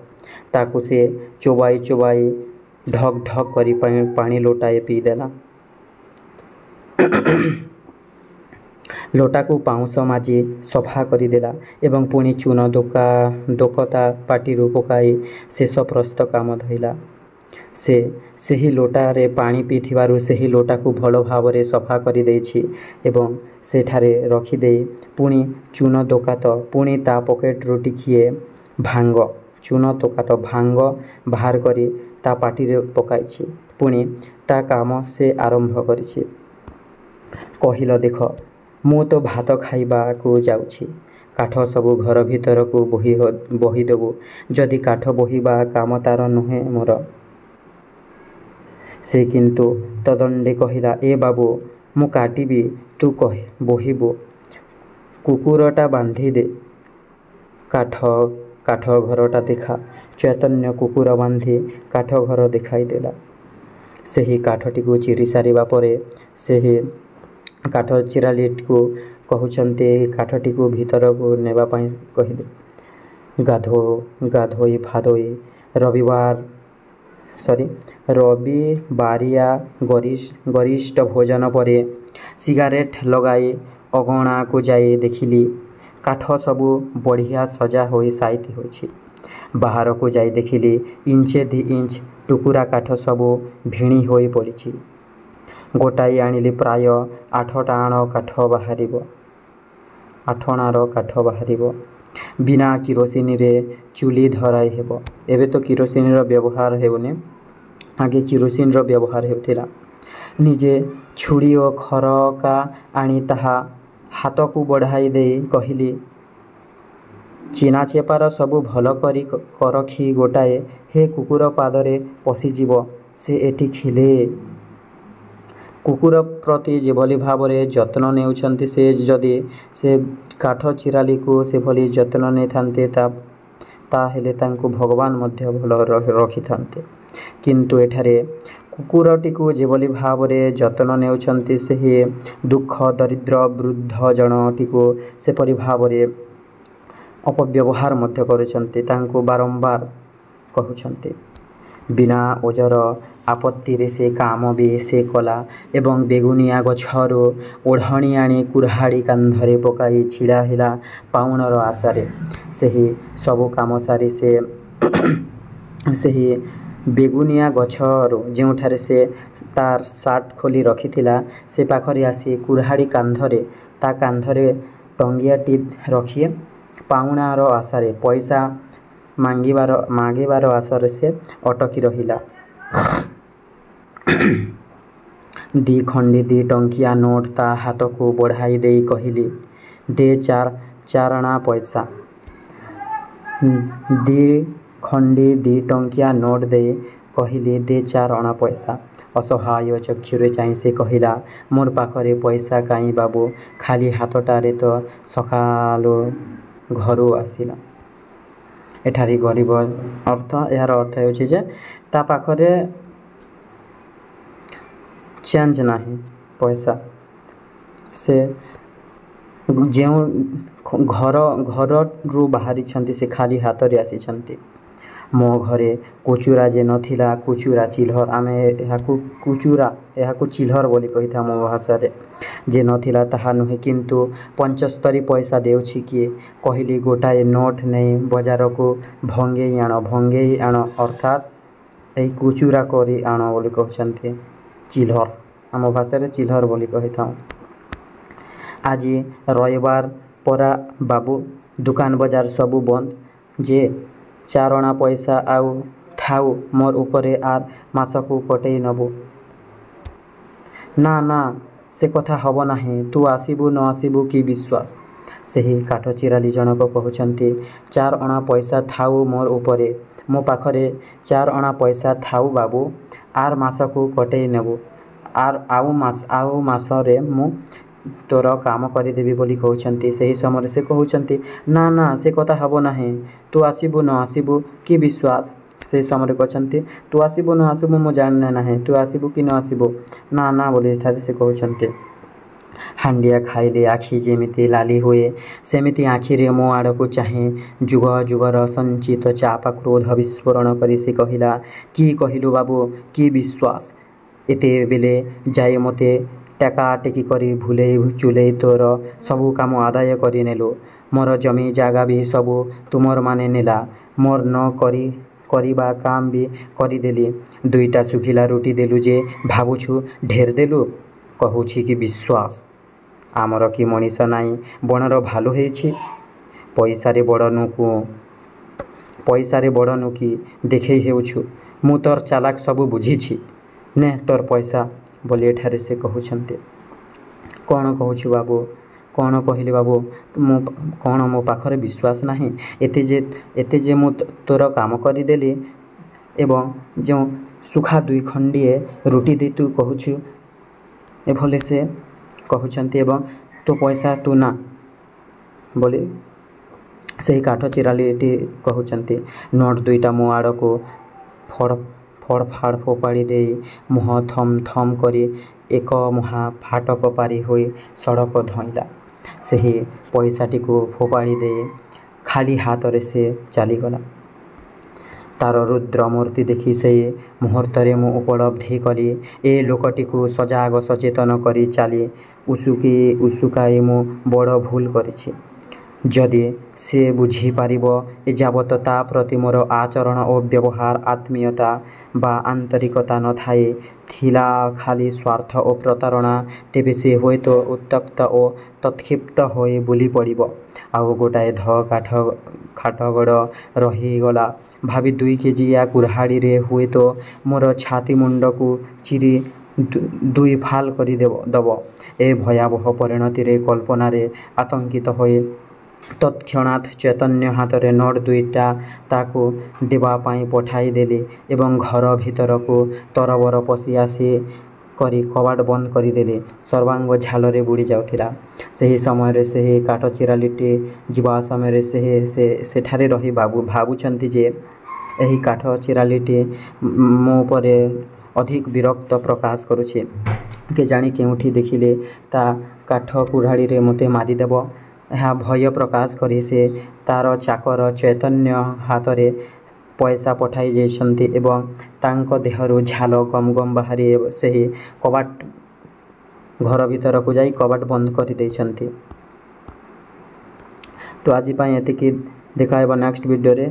ତାକୁ ସେ ଚୋବାଇ ଚୋବାଇ ଢକ୍ ଢକ୍ କରି ପାଣି ଲୋଟାଏ ପିଇଦେଲା। ଲୋଟାକୁ ପାଉଁଶ ମାଜି ସଫା କରିଦେଲା ଏବଂ ପୁଣି ଚୂନ ଦୋକତା ପାଟିରୁ ପକାଇ ଶେଷ ପ୍ରସ୍ତ କାମ ଧଇଲା। ସେ ସେହି ଲୋଟାରେ ପାଣି ପିଇଥିବାରୁ ସେହି ଲୋଟାକୁ ଭଲ ଭାବରେ ସଫା କରିଦେଇଛି ଏବଂ ସେଠାରେ ରଖିଦେଇ ପୁଣି ଚୂନ ଦୋକାତ, ପୁଣି ତା ପକେଟରୁ ଟିକିଏ ଚୂନ ଦୋକାତ ଭାଙ୍ଗ ବାହାର କରି ତା ପାଟିରେ ପକାଇଛି। ପୁଣି ତା କାମ ସେ ଆରମ୍ଭ କରିଛି। କହିଲ ଦେଖ, ମୁଁ ତ ଭାତ ଖାଇବାକୁ ଯାଉଛି। କାଠ ସବୁ ଘର ଭିତରକୁ ବୋହିଦେବୁ। ଯଦି କାଠ ବୋହିବା କାମ ତା'ର ନୁହେଁ ମୋର। ସେ କିନ୍ତୁ ତଦଣ୍ଡେ କହିଲା, ଏ ବାବୁ, ମୁଁ କାଟିବି, ତୁ ବୋହିବୁ। କୁକୁରଟା ବାନ୍ଧିଦେ। କାଠ ଘରଟା ଦେଖା। ଚୈତନ୍ୟ କୁକୁର ବାନ୍ଧି କାଠ ଘର ଦେଖାଇଦେଲା। ସେହି କାଠଟିକୁ ଚିରି ସାରିବା ପରେ ସେହି କାଠ ଚିରାଲିଟିକୁ କହୁଛନ୍ତି କାଠଟିକୁ ଭିତରକୁ ନେବା ପାଇଁ କହିଲେ। ଗାଧୋଇ ଫାଧୋଇ ରବିବାରିଆ ଗରିଷ୍ଠ ଭୋଜନ ପରେ ସିଗାରେଟ୍ ଲଗାଇ ଅଗଣାକୁ ଯାଇ ଦେଖିଲି କାଠ ସବୁ ବଢ଼ିଆ ସଜା ହୋଇ ସାଇତି ହୋଇଛି। ବାହାରକୁ ଯାଇ ଦେଖିଲି ଇଞ୍ଚେ ଦି ଇଞ୍ଚ ଟୁକୁରା କାଠ ସବୁ ଭିଣି ହୋଇ ପଡ଼ିଛି। ଗୋଟାଇ ଆଣିଲି ପ୍ରାୟ 8 ଆଠଣାର କାଠ ବାହାରିବ। ବିନା କିରୋସିନିରେ ଚୁଲି ଧରାଇ ହେବ। ଏବେ ତ କିରୋସିନିର ବ୍ୟବହାର ହେଉନି, ଆଗେ କିରୋସିନିର ବ୍ୟବହାର ହେଉଥିଲା। ନିଜେ ଛୁରୀ ଓ ଖରକା ଆଣି ତାହା ହାତକୁ ବଢ଼ାଇ ଦେଇ କହିଲି, ଚିନାଚେପାର ସବୁ ଭଲ କରି କରଖି ଗୋଟାଏ ହେ କୁକୁର ପାଦରେ ପଶିଯିବ ସେ ଏଠି ଖିଲେ। କୁକୁର ପ୍ରତି ଯେଭଳି ଭାବରେ ଯତ୍ନ ନେଉଛନ୍ତି ସେ ଯଦି ସେ କାଠ ଚିରାଲିକୁ ସେଭଳି ଯତ୍ନ ନେଇଥାନ୍ତେ ତାହେଲେ ତାଙ୍କୁ ଭଗବାନ ମଧ୍ୟ ଭଲ ରଖିଥାନ୍ତେ। କିନ୍ତୁ ଏଠାରେ କୁକୁରଟିକୁ ଯେଭଳି ଭାବରେ ଯତ୍ନ ନେଉଛନ୍ତି ସେହି ଦୁଃଖ ଦରିଦ୍ର ବୃଦ୍ଧ ଜଣଟିକୁ ସେପରି ଭାବରେ ଅପବ୍ୟବହାର ମଧ୍ୟ କରୁଛନ୍ତି। ତାଙ୍କୁ ବାରମ୍ବାର କହୁଛନ୍ତି। ବିନା ଓଜର ଆପତ୍ତିରେ ସେ କାମ ବି ସେ କଲା ଏବଂ ବେଗୁନିଆ ଗଛରୁ ଓଢ଼ଣି ଆଣି କୁରାଢ଼ି କାନ୍ଧରେ ପକାଇ ଛିଡ଼ା ହେଲା ପାଉଣାର ଆଶାରେ। ସେହି ସବୁ କାମ ସାରି ସେ ସେହି ବେଗୁନିଆ ଗଛରୁ ଯେଉଁଠାରେ ସେ ତାର ସାର୍ଟ ଖୋଲି ରଖିଥିଲା ସେ ପାଖରେ ଆସି କୁରାଢ଼ି ତା କାନ୍ଧରେ ଟଙ୍ଗିଆଟି ରଖି ପାଉଣାର ଆଶାରେ ପଇସା ମାଗିବାର ଆଶାରେ ସେ ଅଟକି ରହିଲା। 2 ଖଣ୍ଡି 2 ଟଙ୍କିଆ ନୋଟ ତା ହାତକୁ ବଢ଼ାଇ ଦେଇ କହିଲି, ଦେ ଚାରଣା ପଇସା। 2 ଖଣ୍ଡି 2 ଟଙ୍କିଆ ନୋଟ ଦେଇ କହିଲି, ଦେ 4 ଅଣା ପଇସା। ଅସହାୟ ଚକ୍ଷୁରେ ଚାହିଁ ସେ କହିଲା, ମୋର ପାଖରେ ପଇସା କାହିଁ ବାବୁ, ଖାଲି ହାତଟାରେ ତ ସକାଳୁ ଘରୁ ଆସିଲା। ଏଠାରେ ଗରିବ ଏହାର ଅର୍ଥ ହେଉଛି ଯେ ତା ପାଖରେ ଚେଞ୍ଜ ନାହିଁ, ପଇସା। ସେ ଯେଉଁ ଘରରୁ ବାହାରିଛନ୍ତି ସେ ଖାଲି ହାତରେ ଆସିଛନ୍ତି। ମୋ ଘରେ କୁଚୁରା ଯେ ନଥିଲା କୁଚୁରା ଚିଲ୍ହର ଆମେ ଏହାକୁ ଚିଲ୍ହର ବୋଲି କହିଥାଉ ମୋ ଭାଷାରେ ଯେ ନଥିଲା ତାହା ନୁହେଁ କିନ୍ତୁ 75 ପଇସା ଦେଉଛି କିଏ କହିଲି ଗୋଟାଏ ନୋଟ୍ ନେଇ ବଜାରକୁ ଭଙ୍ଗେଇ ଆଣ ଅର୍ଥାତ୍ ଏହି କୁଚୁରା କରି ଆଣ ବୋଲି କହୁଛନ୍ତି ଚିଲ୍ହର ଆମ ଭାଷାରେ ଚିଲ୍ହର ବୋଲି କହିଥାଉ। ଆଜି ରବିବାର ପରା ବାବୁ ଦୋକାନ ବଜାର ସବୁ ବନ୍ଦ ଯେ 4 ଅଣା ପଇସା ଆଉ ଥାଉ ମୋର ଉପରେ ଆର ମାସକୁ କଟେଇ ନେବୁ। ନା ନା ସେ କଥା ହେବ ନାହିଁ ତୁ ଆସିବୁ ନ ଆସିବୁ କି ବିଶ୍ୱାସ। ସେହି କାଠ ଚିରାଲି ଜଣକ କହୁଛନ୍ତି 4 ଅଣା ପଇସା ଥାଉ ମୋର ଉପରେ ମୋ ପାଖରେ 4 ଅଣା ପଇସା ଥାଉ ବାବୁ ଆର ମାସକୁ କଟେଇ ନେବୁ ଆଉ ମାସରେ ମୁଁ ତୋର କାମ କରିଦେବି ବୋଲି କହୁଛନ୍ତି। ସେହି ସମୟରେ ସେ କହୁଛନ୍ତି ନା ନା ସେ କଥା ହେବ ନାହିଁ ତୁ ଆସିବୁ ନ ଆସିବୁ କି ବିଶ୍ୱାସ। ସେହି ସମୟରେ କହୁଛନ୍ତି ତୁ ଆସିବୁ ନ ଆସିବୁ ମୁଁ ଜାଣିଲେ ନାହିଁ ତୁ ଆସିବୁ କି ନ ଆସିବୁ ନା ନା ବୋଲି ଏଠାରେ ସେ କହୁଛନ୍ତି। ହାଣ୍ଡିଆ ଖାଇଲେ ଆଖି ଯେମିତି ଲାଲି ହୁଏ ସେମିତି ଆଖିରେ ମୋ ଆଡ଼କୁ ଚାହିଁ ଯୁଗ ଯୁଗର ସଞ୍ଚିତ ଚାପା କ୍ରୋଧ ବିସ୍ଫୋରଣ କରି ସେ କହିଲା କି କହିଲୁ ବାବୁ କି ବିଶ୍ୱାସ। ଏତେବେଳେ ଯାଇ ମୋତେ ଟେକାଟେକି କରି ଭୁଲେଇ ଚୁଲେଇ ତୋର ସବୁ କାମ ଆଦାୟ କରି ନେଲୁ ମୋର ଜମି ଜାଗା ବି ସବୁ ତୁମର ମାନେ ନେଲା ମୋର ନ କରିବା କାମ ବି କରିଦେଲି 2ଟା ଶୁଖିଲା ରୁଟି ଦେଲୁ ଯେ ଭାବୁଛୁ ଢେର ଦେଲୁ କହୁଛି କି ବିଶ୍ୱାସ। ଆମର କି ମଣିଷ ନାହିଁ ବଣର ଭାଲୁ ହେଇଛି ପଇସାରେ ବଡ଼ ନୁକି ଦେଖେଇ ହେଉଛୁ ମୁଁ ତୋର ଚାଲାକ ସବୁ ବୁଝିଛି ନେ ତୋର ପଇସା ବୋଲି ଏଠାରେ ସେ କହୁଛନ୍ତି। କ'ଣ କହୁଛୁ ବାବୁ କ'ଣ କହିଲି ବାବୁ କ'ଣ ମୋ ପାଖରେ ବିଶ୍ୱାସ ନାହିଁ ଏତେ ଯେ ମୁଁ ତୋର କାମ କରିଦେଲି ଏବଂ ଯେଉଁ ସୁଖା 2 ଖଣ୍ଡିଏ ରୁଟି ଦେଇ ତୁ କହୁଛୁ ଏଭଳି ସେ କହୁଛନ୍ତି ଏବଂ ତୋ ପଇସା ତୁ ନା ବୋଲି ସେହି କାଠ ଚିରାଲିଟି କହୁଛନ୍ତି। ନୋଟ୍ 2ଟା ମୋ ଆଡ଼କୁ ଫଡ଼ ଫାଡ଼ ଫୋପାଡ଼ି ଦେଇ ମୁହଁ ଥମ୍ ଥମ୍ କରି ଏକ ମୁହାଁ ଫାଟକ ପାରି ହୋଇ ସଡ଼କ ଧଇଁଲା। ସେହି ପଇସାଟିକୁ ଫୋପାଡ଼ି ଦେଇ ଖାଲି ହାତରେ ସେ ଚାଲିଗଲା। ତାର ରୁଦ୍ର ମୂର୍ତ୍ତି ଦେଖି ସେହି ମୁହୂର୍ତ୍ତରେ ମୁଁ ଉପଲବ୍ଧି କଲି ଏ ଲୋକଟିକୁ ସଜାଗ ସଚେତନ କରି ଚାଲି ଉସୁକାଇ ମୁଁ ବଡ଼ ଭୁଲ କରିଛି। ଯଦି ସେ ବୁଝିପାରିବ ଏଯାବତ ତା ପ୍ରତି ମୋର ଆଚରଣ ଓ ବ୍ୟବହାର ଆତ୍ମୀୟତା ବା ଆନ୍ତରିକତା ନଥାଇ ଥିଲା ଖାଲି ସ୍ୱାର୍ଥ ଓ ପ୍ରତାରଣା ତେବେ ସେ ହୁଏତ ଉତ୍ତ୍ୟକ୍ତ ଓ ତତ୍କ୍ଷିପ୍ତ ହୋଇ ବୁଲି ପଡ଼ିବ ଆଉ ଗୋଟାଏ ଖାଟଗଡ଼ ରହିଗଲା ଭାବି 2 କେଜିଆ କୁରାଢ଼ୀରେ ହୁଏତ ମୋର ଛାତି ମୁଣ୍ଡକୁ ଚିରି 2 ଫାଳ କରି ଦେବ। ଏ ଭୟାବହ ପରିଣତିରେ କଳ୍ପନାରେ ଆତଙ୍କିତ ହୋଇ ତତ୍କ୍ଷଣାତ୍ ଚୈତନ୍ୟ ହାତରେ ନୋଟ୍ 2ଟା ତାକୁ ଦେବା ପାଇଁ ପଠାଇ ଦେଲି ଏବଂ ଘର ଭିତରକୁ ତରବର ପଶି ଆସି କରି କବାଟ ବନ୍ଦ କରିଦେଲି। ସର୍ବାଙ୍ଗ ଝାଳରେ ବୁଡ଼ି ଯାଉଥିଲା। ସେହି ସମୟରେ ସେହି କାଠ ଚିରାଲିଟି ଯିବା ସମୟରେ ସେଠାରେ ରହି ଭାବୁଛନ୍ତି ଯେ ଏହି କାଠ ଚିରାଲିଟି ମୋ ଉପରେ ଅଧିକ ବିରକ୍ତ ପ୍ରକାଶ କରୁଛି କେଜାଣି କେଉଁଠି ଦେଖିଲେ ତା କାଠ କୁରାଢ଼ୀରେ ମୋତେ ମାରିଦେବ ଏହା ଭୟ ପ୍ରକାଶ କରି ସେ ତାର ଚାକର ଚୈତନ୍ୟ ହାତରେ ପଇସା ପଠାଇ ଯାଇଛନ୍ତି ଏବଂ ତାଙ୍କ ଦେହରୁ ଝାଳ ଗମ ଗମ ବାହାରି ସେହି ଘର ଭିତରକୁ ଯାଇ କବାଟ ବନ୍ଦ କରିଦେଇଛନ୍ତି। ତ ଆଜି ପାଇଁ ଏତିକି ଦେଖା ହେବ ନେକ୍ସଟ ଭିଡ଼ିଓରେ।